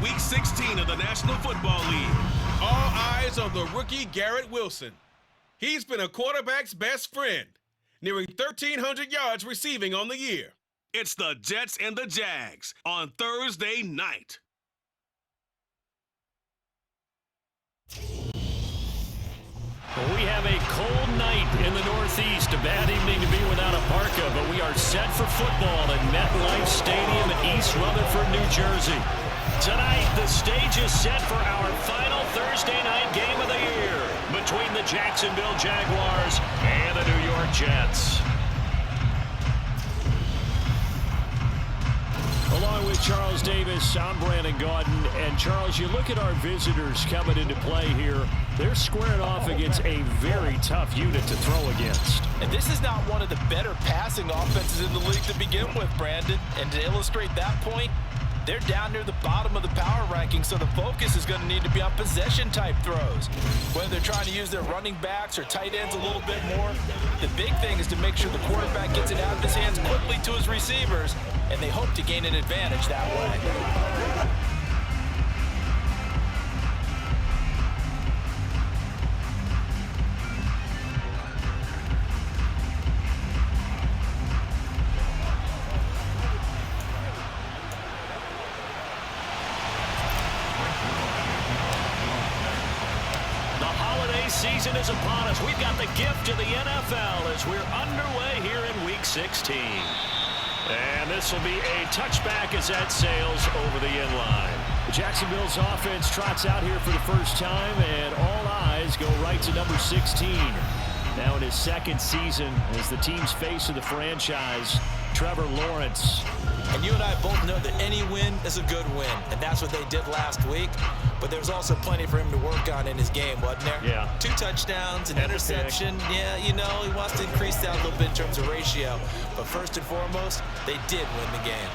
Week 16 of the National Football League. All eyes on the rookie Garrett Wilson. He's been a quarterback's best friend, nearing 1,300 yards receiving on the year. It's the Jets and the Jags on Thursday night. We have a cold night in the Northeast. A bad evening to be without a parka, but we are set for football at MetLife Stadium in East Rutherford, New Jersey. Tonight, the stage is set for our final Thursday night game of the year between the Jacksonville Jaguars and the New York Jets. Along with Charles Davis, I'm Brandon Gaudin. And Charles, you look at our visitors coming into play here. They're squaring off against a very tough unit to throw against. And this is not one of the better passing offenses in the league to begin with, Brandon. And to illustrate that point, they're down near the bottom of the power rankings, so the focus is going to need to be on possession-type throws. Whether they're trying to use their running backs or tight ends a little bit more, the big thing is to make sure the quarterback gets it out of his hands quickly to his receivers, and they hope to gain an advantage that way. Season is upon us. We've got the gift of the NFL as we're underway here in Week 16. And this will be a touchback as that sails over the end line. Jacksonville's offense trots out here for the first time, and all eyes go right to number 16. Now in his second season as the team's face of the franchise, Trevor Lawrence. And you and I both know that any win is a good win, and that's what they did last week. But there's also plenty for him to work on in his game, wasn't there? Yeah. 2 touchdowns, an interception. Yeah, you know, he wants to increase that a little bit in terms of ratio. But first and foremost, they did win the game.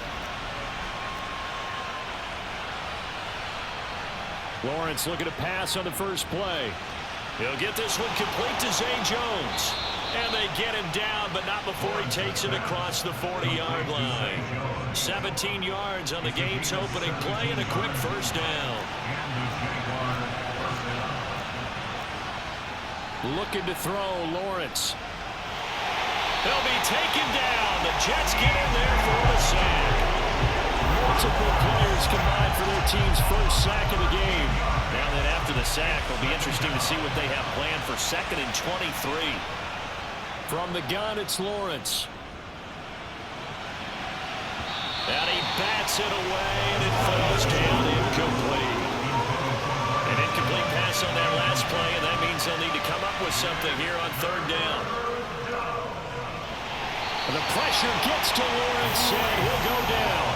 Lawrence looking to pass on the first play. He'll get this one complete to Zay Jones. And they get him down, but not before he takes it across the 40-yard line. 17 yards on the game's opening play and a quick first down. Looking to throw, Lawrence. He'll be taken down. The Jets get in there for the sack. Multiple players combined for their team's first sack of the game. Now then after the sack, it'll be interesting to see what they have planned for 2nd and 23. From the gun, it's Lawrence. And he bats it away, and it falls down incomplete. An incomplete pass on that last play, and that means they'll need to come up with something here on 3rd down. And the pressure gets to Lawrence, and he'll go down.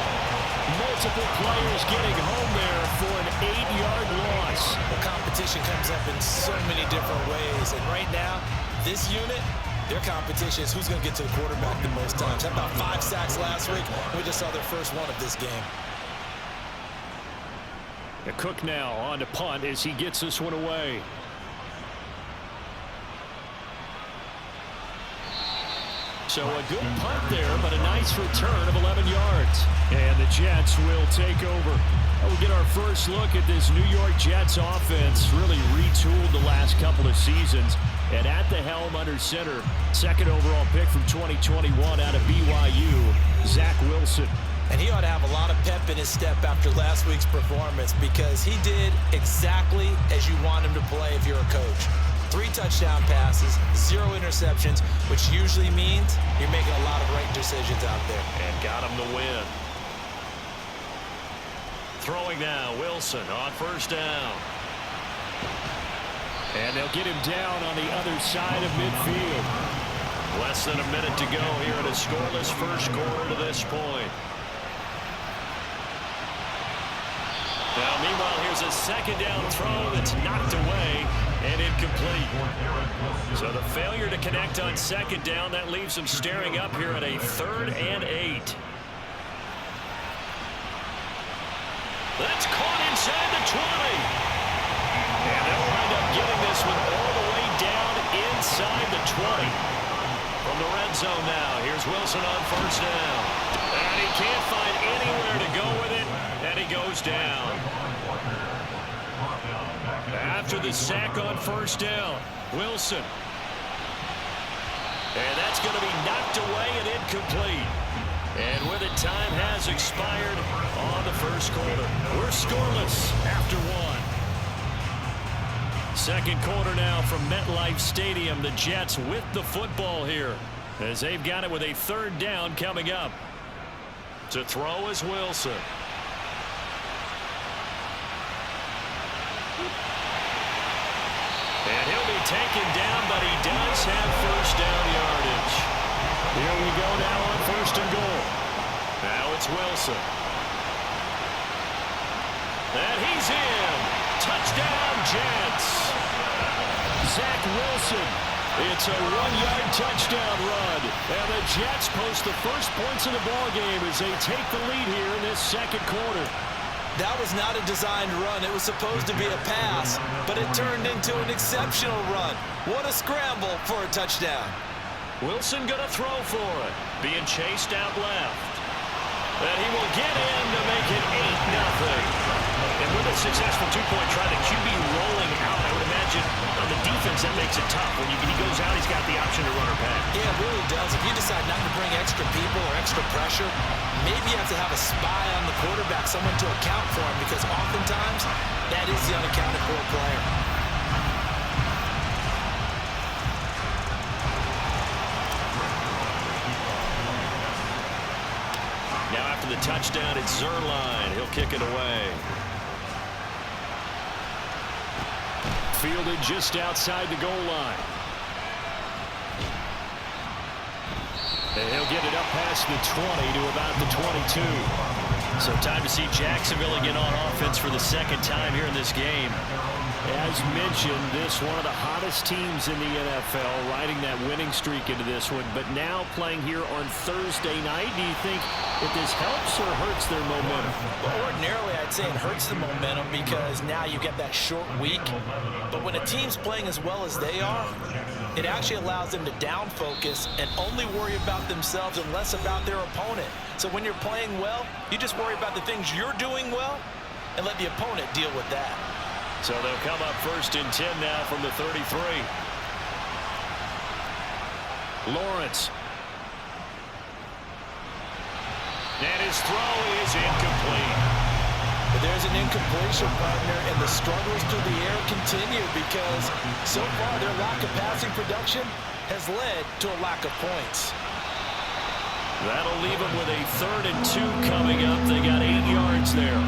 Multiple players getting home there for an 8-yard loss. The competition comes up in so many different ways, and right now, this unit, their competition is who's going to get to the quarterback the most times. Had about 5 sacks last week, and we just saw their first one of this game. The Cook now on to punt as he gets this one away. So a good punt there, but a nice return of 11 yards. And the Jets will take over. We'll get our first look at this New York Jets offense, really retooled the last couple of seasons. And at the helm under center, 2nd overall pick from 2021 out of BYU, Zach Wilson. And he ought to have a lot of pep in his step after last week's performance because he did exactly as you want him to play if you're a coach. 3 touchdown passes, 0 interceptions, which usually means you're making a lot of right decisions out there. And got him the win. Throwing now, Wilson on 1st down. And they'll get him down on the other side of midfield. Less than a minute to go here in a scoreless first quarter to this point. Now, meanwhile, here's a 2nd down throw that's knocked away and incomplete. So the failure to connect on 2nd down, that leaves them staring up here at a 3rd and 8. That's caught inside the 20. And they'll wind up getting this one all the way down inside the 20. From the red zone now, here's Wilson on 1st down. And he can't find anywhere to go with it, and he he goes down. After the sack on first down, Wilson. And that's going to be knocked away and incomplete. And with it, time has expired on the first quarter. We're scoreless after one. Second quarter now from MetLife Stadium. The Jets with the football here as they've got it with a third down coming up. To throw is Wilson. And he'll be taken down, but he does have first down yardage. Here we go now on first and goal. Now it's Wilson. And he's in. Touchdown, Jets. Zach Wilson. It's a one-yard touchdown run. And the Jets post the first points of the ballgame as they take the lead here in this second quarter. That was not a designed run. It was supposed to be a pass, but it turned into an exceptional run. What a scramble for a touchdown. Wilson going to throw for it. Being chased out left. And he will get in to make it 8-0. And with a successful two-point try, the QB rolling out, I would imagine on the defense that makes it tough. When he goes out, he's got the option to run or pass. Yeah, it really does. If you decide not to bring extra people or extra pressure, maybe you have to have a spy on the quarterback, someone to account for him, because oftentimes that is the unaccounted for player. Now after the touchdown, it's Zerline. He'll kick it away. Fielded just outside the goal line. And he'll get it up past the 20 to about the 22. So time to see Jacksonville again on offense for the second time here in this game. As mentioned, this one of the hottest teams in the NFL, riding that winning streak into this one, but now playing here on Thursday night. Do you think that this helps or hurts their momentum? Well, ordinarily, I'd say it hurts the momentum because now you get that short week. But when a team's playing as well as they are, it actually allows them to down focus and only worry about themselves and less about their opponent. So when you're playing well, you just worry about the things you're doing well and let the opponent deal with that. So they'll come up first and 10 now from the 33. Lawrence. And his throw is incomplete. But there's an incompletion, partner, and the struggles through the air continue because so far their lack of passing production has led to a lack of points. That'll leave them with a 3rd and 2 coming up. They got 8 yards there.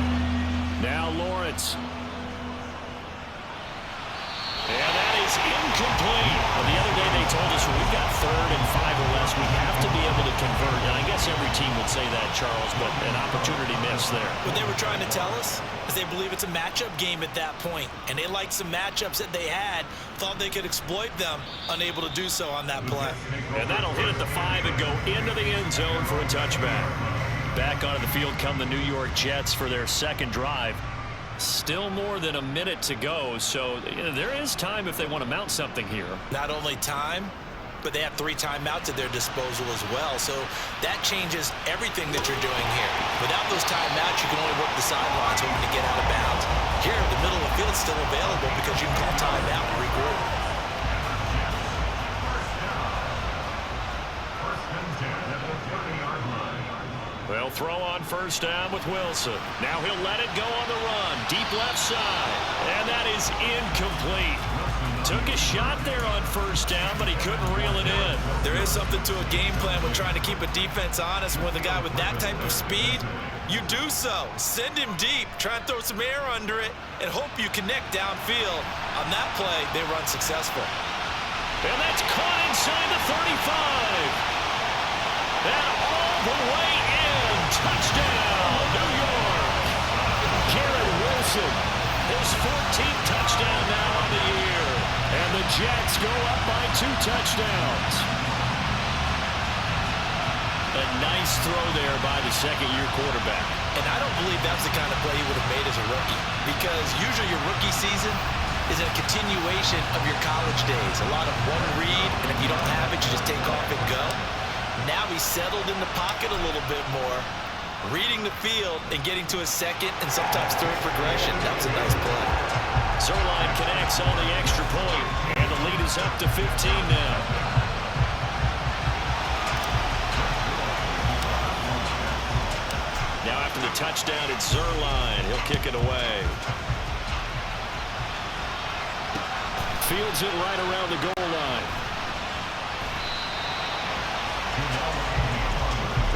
Now Lawrence. And that is incomplete. Well, the other day they told us when we've got 3rd and 5 or less, we have to be able to convert. And I guess every team would say that, Charles, but an opportunity missed there. What they were trying to tell us is they believe it's a matchup game at that point. And they liked some matchups that they had, thought they could exploit them, unable to do so on that play. And that'll hit at the 5 and go into the end zone for a touchback. Back onto the field come the New York Jets for their second drive. Still more than a minute to go, so there is time if they want to mount something here. Not only time, but they have 3 timeouts at their disposal as well, so that changes everything that you're doing here. Without those timeouts, you can only work the sidelines hoping to get out of bounds. Here, the middle of the field is still available because you can call timeout and regroup. They'll throw on first down with Wilson. Now he'll let it go on the run. Deep left side. And that is incomplete. Took a shot there on first down, but he couldn't reel it in. There is something to a game plan with trying to keep a defense honest. With a guy with that type of speed, you do so. Send him deep. Try and throw some air under it and hope you connect downfield. On that play, they run successful. And that's caught inside the 35. And all the way in. Touchdown, New York. Garrett Wilson, his 14th touchdown now on the year. And the Jets go up by 2 touchdowns. A nice throw there by the second-year quarterback. And I don't believe that's the kind of play he would have made as a rookie, because usually your rookie season is a continuation of your college days. A lot of one read, and if you don't have it, you just take off and go. Now he's settled in the pocket a little bit more, Reading the field and getting to a second and sometimes third progression. That was a nice play. Zerline connects on the extra point, and the lead is up to 15 now. Now after the touchdown, it's Zerline. He'll kick it away. Fields it right around the goal line.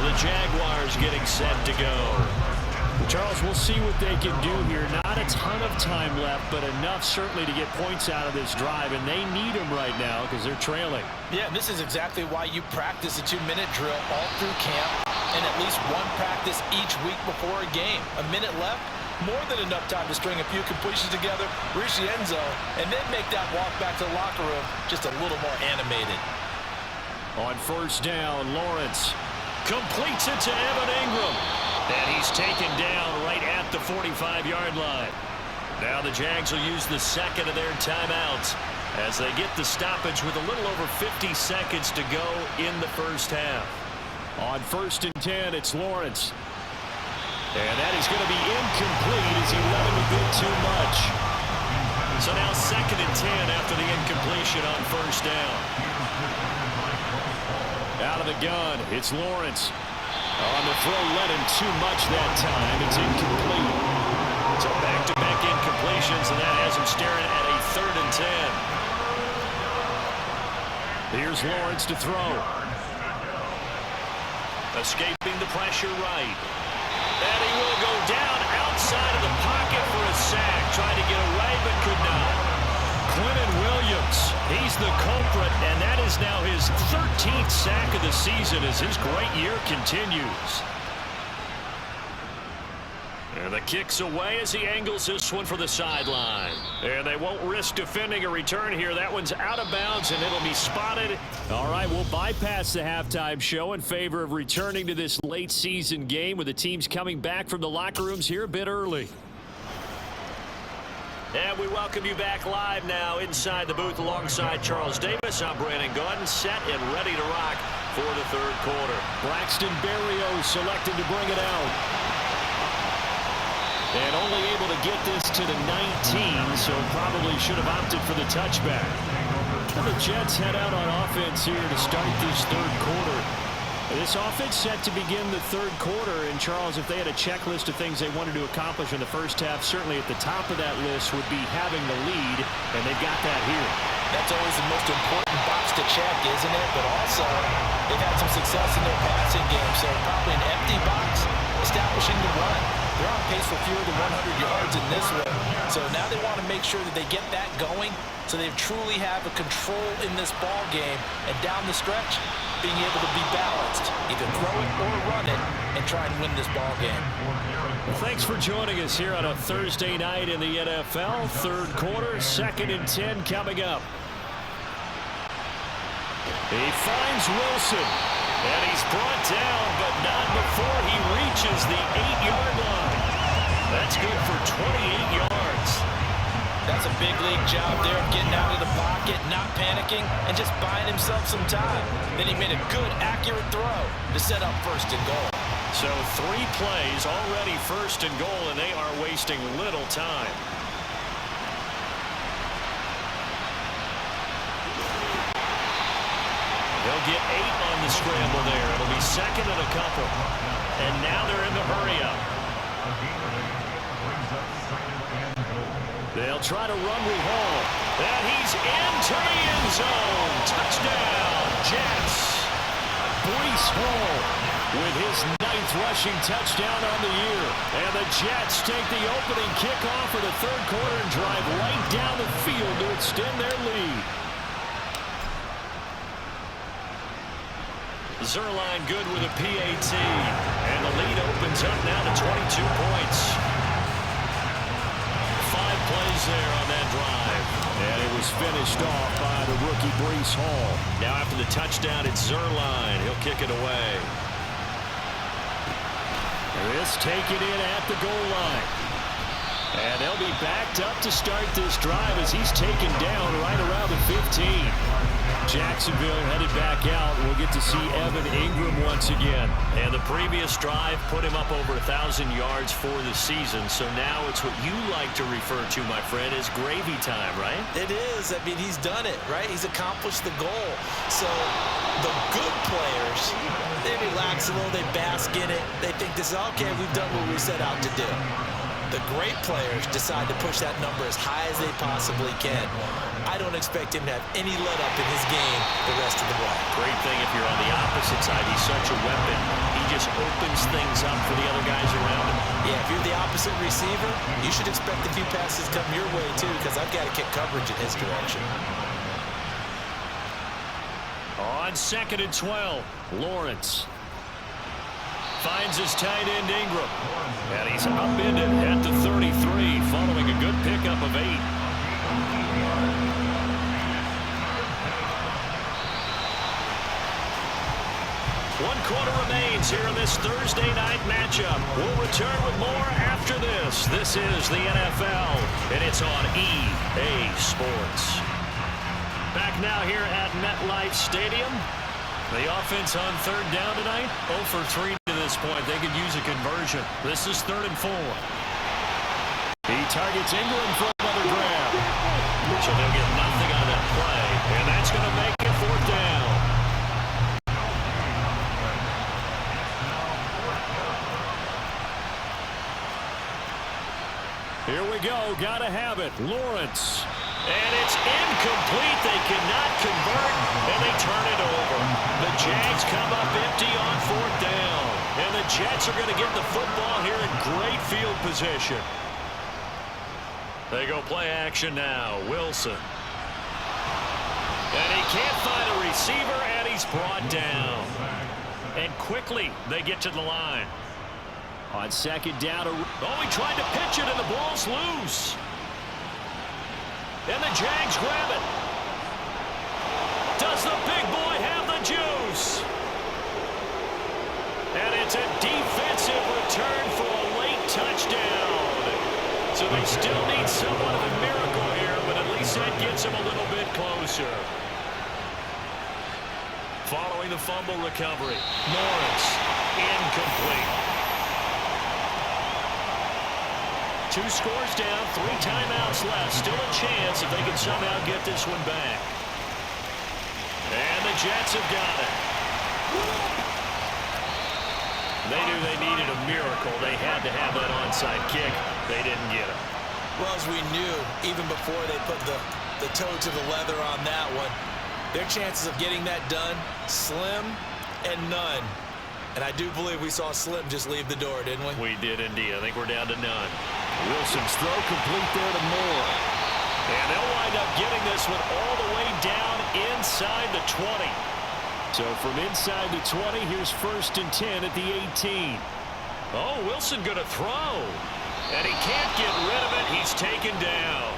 The Jaguars getting set to go. Charles, we'll see what they can do here. Not a ton of time left, but enough certainly to get points out of this drive, and they need them right now because they're trailing. Yeah, and this is exactly why you practice a 2-minute drill all through camp and at least one practice each week before a game. A minute left, more than enough time to string a few completions together, reach the end zone, and then make that walk back to the locker room just a little more animated. On first down, Lawrence Completes it to Evan Ingram. And he's taken down right at the 45-yard line. Now the Jags will use the second of their timeouts as they get the stoppage with a little over 50 seconds to go in the first half. On first and 10, it's Lawrence. And that is going to be incomplete as he let him a bit too much. So now second and 10 after the incompletion on first down. Out of the gun, it's Lawrence. On the throw, let him too much that time. It's incomplete. So back-to-back incompletions, and that has him staring at a third and 10. Here's Lawrence to throw. Escaping the pressure right. And he will go down outside of the pocket for a sack. Trying to get away, but could not. Quinton Williams, he's the culprit, and that is now his 13th sack of the season as his great year continues. And the kick's away as he angles this one for the sideline. And they won't risk defending a return here. That one's out of bounds, and it'll be spotted. All right, we'll bypass the halftime show in favor of returning to this late season game with the teams coming back from the locker rooms here a bit early. And we welcome you back live now inside the booth alongside Charles Davis. I'm Brandon Gordon, set and ready to rock for the third quarter. Braxton Berrios selected to bring it out. And only able to get this to the 19, so probably should have opted for the touchback. And the Jets head out on offense here to start this third quarter. This offense set to begin the third quarter, and Charles, if they had a checklist of things they wanted to accomplish in the first half, certainly at the top of that list would be having the lead, and they've got that here. That's always the most important box to check, isn't it? But also, they've had some success in their passing game, so probably an empty box establishing the run. They're on pace for fewer than 100 yards in this one. So now they want to make sure that they get that going so they truly have a control in this ball game. And down the stretch, being able to be balanced, either throw it or run it, and try and win this ball game. Well, thanks for joining us here on a Thursday night in the NFL. Third quarter, second and 10 coming up. He finds Wilson. And he's brought down, but not before he reaches the 8-yard line. That's good for 28 yards. That's a big league job there of getting out of the pocket, not panicking, and just buying himself some time. Then he made a good, accurate throw to set up first and goal. So 3 plays already first and goal, and they are wasting little time. They'll get 8 on the scramble there. It'll be second and a couple. And now they're in the hurry-up. They'll try to run with Hall. And he's into the end zone. Touchdown, Jets. Breece Hall with his 9th rushing touchdown on the year. And the Jets take the opening kickoff for the third quarter and drive right down the field to extend their lead. Zerline good with a PAT. And the lead opens up now to 22 points. 5 plays there on that drive. And it was finished off by the rookie Breece Hall. Now after the touchdown, it's Zerline. He'll kick it away. This taken in at the goal line. And they'll be backed up to start this drive as he's taken down right around the 15. Jacksonville headed back out. We'll get to see Evan Ingram once again. And the previous drive put him up over 1,000 yards for the season. So now it's what you like to refer to, my friend, as gravy time, right? It is. I mean, he's done it, right? He's accomplished the goal. So the good players, they relax a little, they bask in it. They think this is, okay, we've done what we set out to do. The great players decide to push that number as high as they possibly can. I don't expect him to have any let-up in his game the rest of the way. Great thing if you're on the opposite side. He's such a weapon. He just opens things up for the other guys around him. Yeah, if you're the opposite receiver, you should expect a few passes come your way, too, because I've got to kick coverage in his direction. On 2nd and 12, Lawrence finds his tight end Ingram. And he's upended at the 33 following a good pickup of 8. One quarter remains here in this Thursday night matchup. We'll return with more after this. This is the NFL, and it's on EA Sports. Back now here at MetLife Stadium. The offense on 3rd down tonight, 0 for 3 to this point. They could use a conversion. This is 3rd and 4. He targets Ingram for another grab. So they'll get nothing on that play, and that's going to make it 4th down. Here we go. Got to have it. Lawrence. And it's incomplete. They cannot convert, and they turn it over. The Jags come up empty on 4th down. And the Jets are going to get the football here in great field position. They go play action now. Wilson. And he can't find a receiver, and he's brought down. And quickly, they get to the line. On 2nd down. Oh, he tried to pitch it, and the ball's loose. And the Jags grab it. Does the big boy have the juice? And it's a defensive return for a late touchdown. So they still need somewhat of a miracle here, but at least that gets them a little bit closer. Following the fumble recovery, Norris, incomplete. 2 scores down, 3 timeouts left. Still a chance if they can somehow get this one back. And the Jets have got it. They knew they needed a miracle. They had to have that onside kick. They didn't get it. Well, as we knew, even before they put the toe to the leather on that one, their chances of getting that done, slim and none. And I do believe we saw Slim just leave the door, didn't we? We did indeed. I think we're down to none. Wilson's throw complete there to Moore. And they'll wind up getting this one all the way down inside the 20. So from inside the 20, here's 1st and 10 at the 18. Oh, Wilson going to throw. And he can't get rid of it. He's taken down.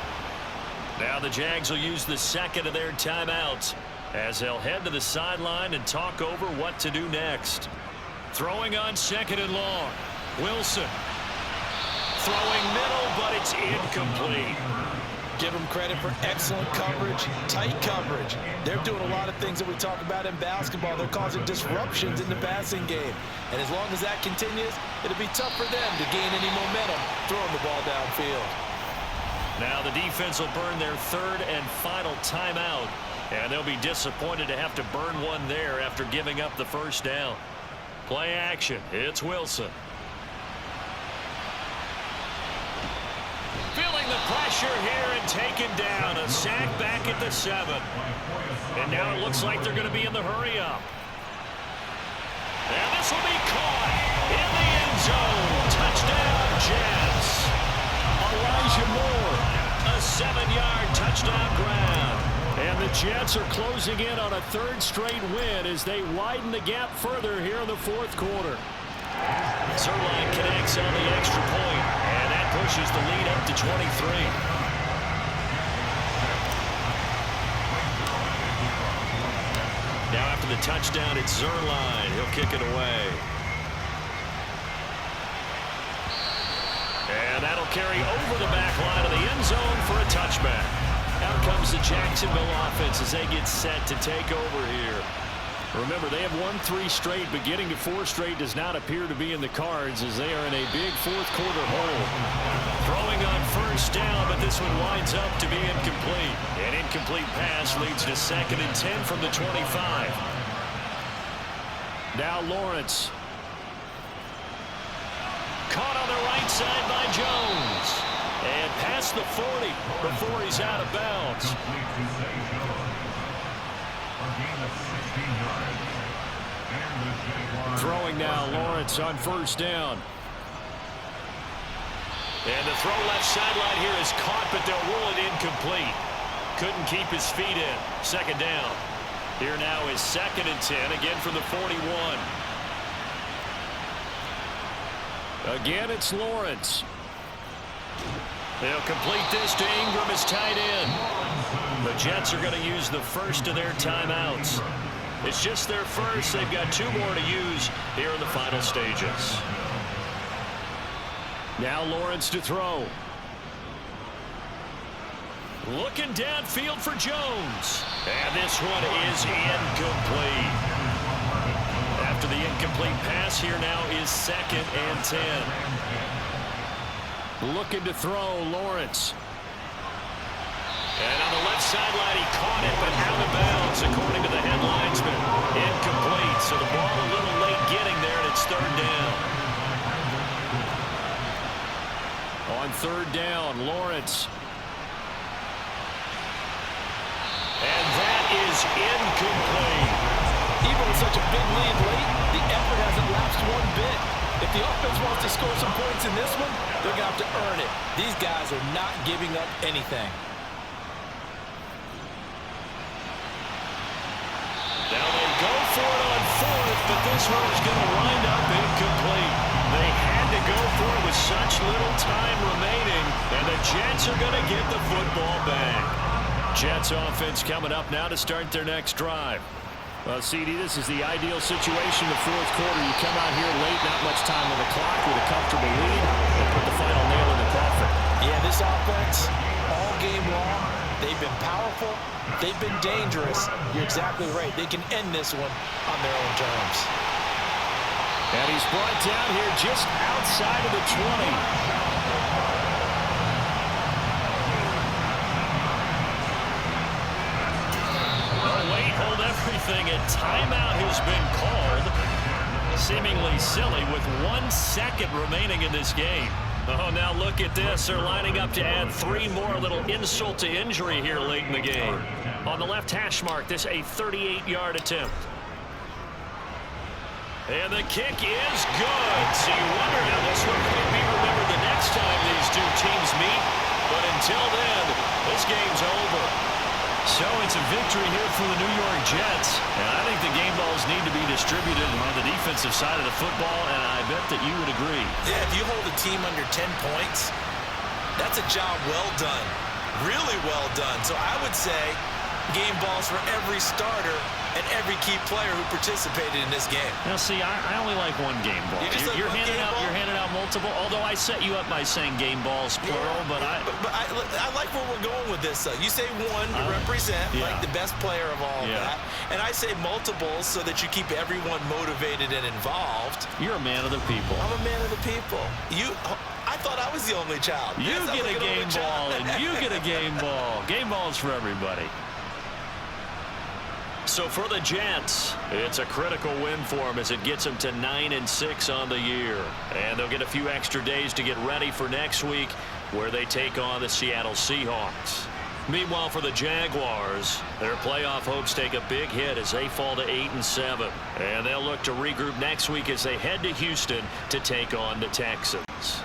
Now the Jags will use the 2nd of their timeouts as they'll head to the sideline and talk over what to do next. Throwing on 2nd and long. Wilson. Throwing middle, but it's incomplete. Give them credit for excellent coverage, tight coverage. They're doing a lot of things that we talk about in basketball. They're causing disruptions in the passing game. And as long as that continues, it'll be tough for them to gain any momentum throwing the ball downfield. Now the defense will burn their 3rd and final timeout. And they'll be disappointed to have to burn one there after giving up the 1st down. Play action. It's Wilson. Feeling the pressure here and taken down. A sack back at the 7. And now it looks like they're going to be in the hurry up. And this will be caught in the end zone. Touchdown, Jets. Elijah Moore. A 7-yard touchdown grab. And the Jets are closing in on a 3rd straight win as they widen the gap further here in the 4th quarter. Zerline connects on the extra point, and that pushes the lead up to 23. Now after the touchdown, it's Zerline. He'll kick it away. And that'll carry over the back line of the end zone for a touchback. Out comes the Jacksonville offense as they get set to take over here. Remember, they have won 3 straight, but getting to 4 straight does not appear to be in the cards as they are in a big fourth-quarter hole. Throwing on first down, but this one winds up to be incomplete. An incomplete pass leads to 2nd and 10 from the 25. Now Lawrence. Caught on the right side by Jones. And past the 40 before he's out of bounds. Throwing now, Lawrence on first down. And the throw left sideline here is caught, but they'll rule it incomplete. Couldn't keep his feet in. 2nd down. Here now is 2nd and 10, again from the 41. Again, it's Lawrence. They'll complete this to Ingram as tight end. The Jets are going to use the first of their timeouts. It's just their first. They've got 2 more to use here in the final stages. Now Lawrence to throw. Looking downfield for Jones. And this one is incomplete. After the incomplete pass, here now is 2nd and 10. Looking to throw, Lawrence. And on the left sideline, he caught it, but out of bounds, according to the head linesman. Incomplete, so the ball a little late getting there, and it's 3rd down. On 3rd down, Lawrence. And that is incomplete. Even with such a big lead late, the effort hasn't lapsed one bit. If the offense wants to score some points in this one, they're going to have to earn it. These guys are not giving up anything. Now they go for it on 4th, but this one is going to wind up incomplete. They had to go for it with such little time remaining, and the Jets are going to get the football back. Jets offense coming up now to start their next drive. Well, CD, this is the ideal situation in the 4th quarter. You come out here late, not much time on the clock with a comfortable lead, and put the final nail in the coffin. Yeah, this offense, all game long, they've been powerful, they've been dangerous. You're exactly right. They can end this one on their own terms. And he's brought down here just outside of the 20. Hold everything. A timeout has been called. Seemingly silly with 1 second remaining in this game. Oh, now look at this. They're lining up to add 3 more. A little insult to injury here late in the game. On the left hash mark, this a 38-yard attempt. And the kick is good. So you wonder how this one could be remembered the next time these 2 teams meet. But until then, this game's over. So it's a victory here for the New York Jets. And I think the game balls need to be distributed on the defensive side of the football, and I bet that you would agree. Yeah, if you hold a team under 10 points, that's a job well done. Really well done. So I would say game balls for every starter and every key player who participated in this game. Now, see, I only like 1 game ball. You're handing out multiple, although I set you up by saying game balls, plural, yeah, but I like where we're going with this. You say 1 to represent, like the best player of all that, and I say multiples so that you keep everyone motivated and involved. You're a man of the people. I'm a man of the people. I thought I was the only child. You get a game ball, and you get a game ball. Game balls for everybody. So for the Jets, it's a critical win for them as it gets them to 9-6 on the year. And they'll get a few extra days to get ready for next week where they take on the Seattle Seahawks. Meanwhile, for the Jaguars, their playoff hopes take a big hit as they fall to 8-7. And they'll look to regroup next week as they head to Houston to take on the Texans.